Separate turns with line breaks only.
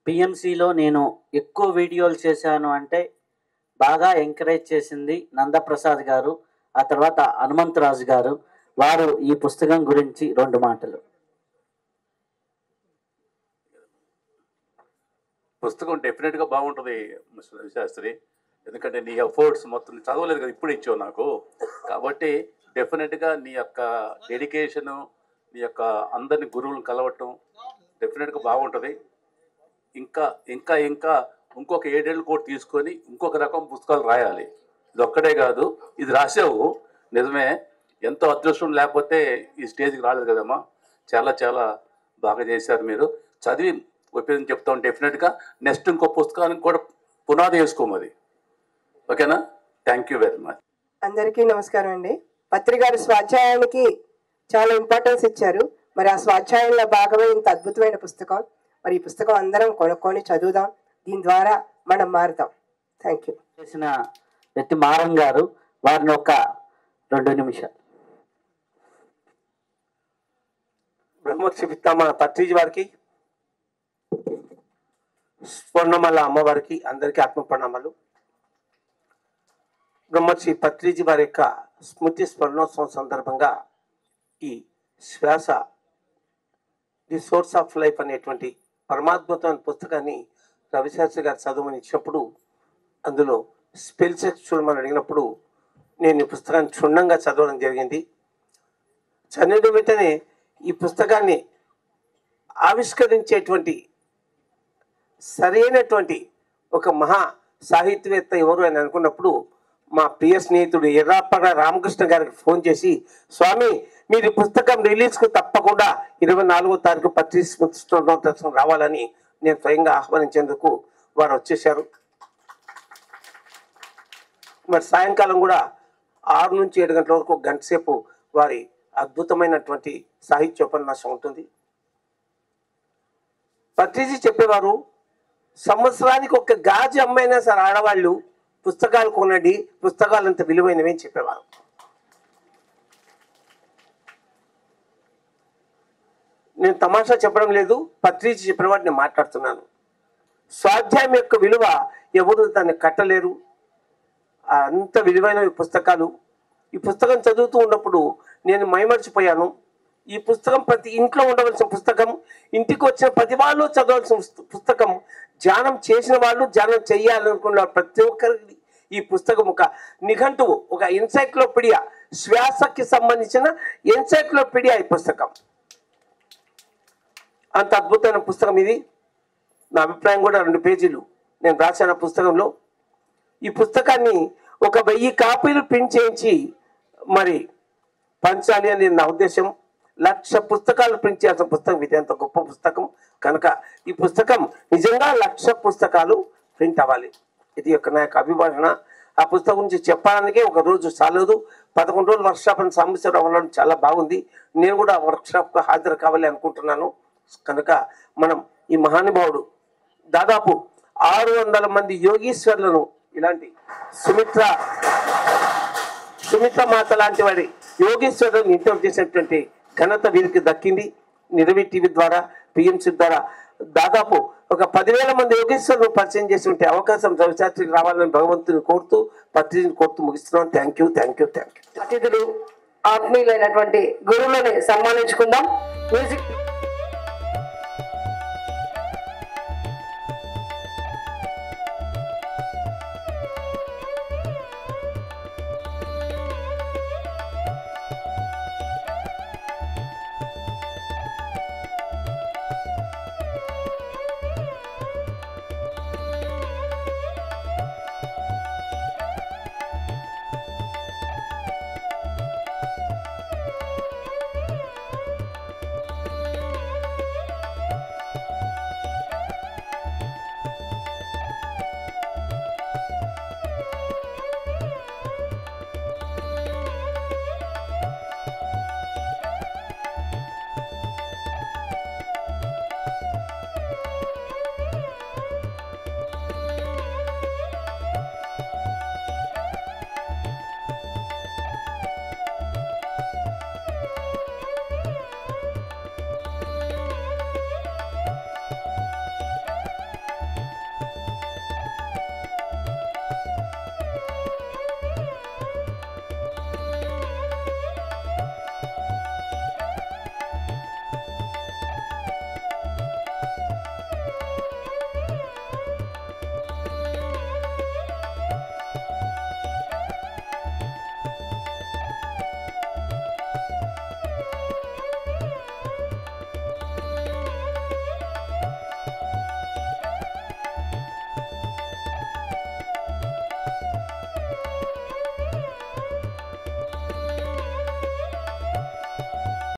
పిఎంసిలో నేను ఎక్కువ వీడియోలు చేశాను అంటే బాగా ఎంకరేజ్ చేసింది నందప్రసాద్ గారు, ఆ తర్వాత హనుమంతరాజు గారు. వారు ఈ పుస్తకం గురించి 2 మాటలు.
పుస్తకం డెఫినెట్గా బాగుంటుంది శాస్త్రి, ఎందుకంటే నీ ఎఫర్ట్స్ మొత్తం చదవలేదు కదా, ఇప్పుడు ఇచ్చావు నాకు. కాబట్టి డెఫినెట్గా నీ యొక్క డెడికేషను, నీ యొక్క అందరిని గురువులను కలవటం డెఫినెట్గా బాగుంటుంది. ఇంకా ఇంకా ఇంకా ఇంకొక 7 ఏళ్ళు కూడా తీసుకొని ఇంకొక రకం పుస్తకాలు రాయాలి. ఇది ఒక్కడే కాదు, ఇది రాసావు నిజమే, ఎంతో అదృష్టం లేకపోతే ఈ స్టేజ్కి రాలేదు కదమ్మా. చాలా చాలా బాగా చేశారు మీరు. చదివి ఒపీనియన్ చెప్తాం. డెఫినెట్గా నెక్స్ట్ ఇంకో పుస్తకానికి కూడా పునాది వేసుకోమది. ఓకేనా? Thank you very much.
అందరికీ నమస్కారం అండి. పత్రికారి స్వాధ్యాయానికి చాలా ఇంపార్టెన్స్ ఇచ్చారు. మరి ఆ స్వాధ్యాయంలో భాగమే ఇంత అద్భుతమైన పుస్తకం. మరి ఈ పుస్తకం అందరం కొనుక్కొని చదువుదాం, దీని ద్వారా మనం మారుతాం. Thank you.
చేసిన వ్యక్తి మారం గారు, వారిని ఒక 2 నిమిషాలు.
బ్రహ్మర్షి పితామహ పత్రిజీ వారికి, స్వర్ణమల అమ్మవారికి అందరికీ ఆత్మ ప్రణామాలు. బ్రహ్మర్షి పత్రిజీ వారి యొక్క స్మృతి స్మరణోత్సవం సందర్భంగా ఈ శ్వాస ది సోర్స్ ఆఫ్ లైఫ్ అనేటువంటి పరమాద్భుతమైన పుస్తకాన్ని రవిశాస్త్రి గారు చదవమని ఇచ్చినప్పుడు, అందులో స్పెల్ చెక్ చూడమని అడిగినప్పుడు నేను ఈ పుస్తకాన్ని క్షుణ్ణంగా చదవడం జరిగింది. చదివిన వెంటనే ఈ పుస్తకాన్ని ఆవిష్కరించేటువంటి సరైనటువంటి ఒక మహా సాహిత్యవేత్త ఎవరు అని అనుకున్నప్పుడు మా ప్రియ స్నేహితుడు ఎర్రాపడ రామకృష్ణ గారికి ఫోన్ చేసి, స్వామి మీరు ఈ పుస్తకం రిలీజ్కు తప్పకుండా 24వ తారీఖు పత్రిక రావాలని నేను స్వయంగా ఆహ్వానించేందుకు వారు వచ్చేసారు. మరి సాయంకాలం కూడా 6 నుంచి 7 గంటల వరకు 1 గంట సేపు వారి అద్భుతమైనటువంటి సాహిత్యోపన్యాసం ఉంటుంది. పత్రిజీ చెప్పేవారు, సంవత్సరానికి 1 గాజు అమ్మైనా సరే ఆడవాళ్ళు పుస్తకాలు కొనండి, పుస్తకాలు అంత విలువైనవి అని చెప్పేవారు. నేను తమాషా చెప్పడం లేదు, పత్రిజీ చెప్పిన వాటిని నేను మాట్లాడుతున్నాను. స్వాధ్యాయం యొక్క విలువ ఎవరు దాన్ని కట్టలేరు. అంత విలువైన పుస్తకాలు. ఈ పుస్తకం చదువుతూ ఉన్నప్పుడు నేను మైమర్చిపోయాను. ఈ పుస్తకం ప్రతి ఇంట్లో ఉండవలసిన పుస్తకం, ఇంటికి వచ్చిన ప్రతి వాళ్ళు చదవాల్సిన పుస్తకం, ధ్యానం చేసిన వాళ్ళు, ధ్యానం చేయాలనుకున్న ప్రతి ఒక్కరికి ఈ పుస్తకం ఒక నిఘంటువు, ఒక ఎన్సైక్లోపీడియా, శ్వాసకి సంబంధించిన ఎన్సైక్లోపీడియా ఈ పుస్తకం. అంత అద్భుతమైన పుస్తకం ఇది. నా అభిప్రాయం కూడా 2 పేజీలు నేను రాసిన పుస్తకంలో. ఈ పుస్తకాన్ని ఒక 1000 కాపీలు ప్రింట్ చేయించి మరి పంచాలి అని నా ఉద్దేశం. 1,00,000 పుస్తకాలు ప్రింట్ చేయాల్సిన పుస్తకం ఇది. అంత గొప్ప పుస్తకం కనుక ఈ పుస్తకం నిజంగా 1,00,000 పుస్తకాలు ప్రింట్ అవ్వాలి. ఇది నా యొక్క అభిభాషణ. ఆ పుస్తకం గురించి చెప్పడానికే 1 రోజు చాలదు. 11 రోజులు వర్క్షాప్ అని సంవత్సరం అవ్వడం చాలా బాగుంది. నేను కూడా వర్క్షాప్కు హాజరు కావాలి అనుకుంటున్నాను. కనుక మనం ఈ మహానుభావుడు దాదాపు 600 మంది యోగీశ్వర్లను, ఇలాంటి సుమిత్ర మాత లాంటి వారి యోగేశ్వరులను ఇంటర్వ్యూ చేసినటువంటి ఘనత వీరికి దక్కింది. నిర్వి టీవీ ద్వారా, పిఎంసి ద్వారా దాదాపు ఒక 10,000 మంది యోగేశ్వరులను పరిచయం చేసే అవకాశం రవిశాస్త్రికి రావాలని భగవంతుని కోరుతూ, పత్రికను కోరుతూ ముగిస్తున్నాను. Thank you.
అతిథులు, ఆత్మీయులైనటువంటి గురువులని సన్మానించుకుందాం. మ్యూజిక్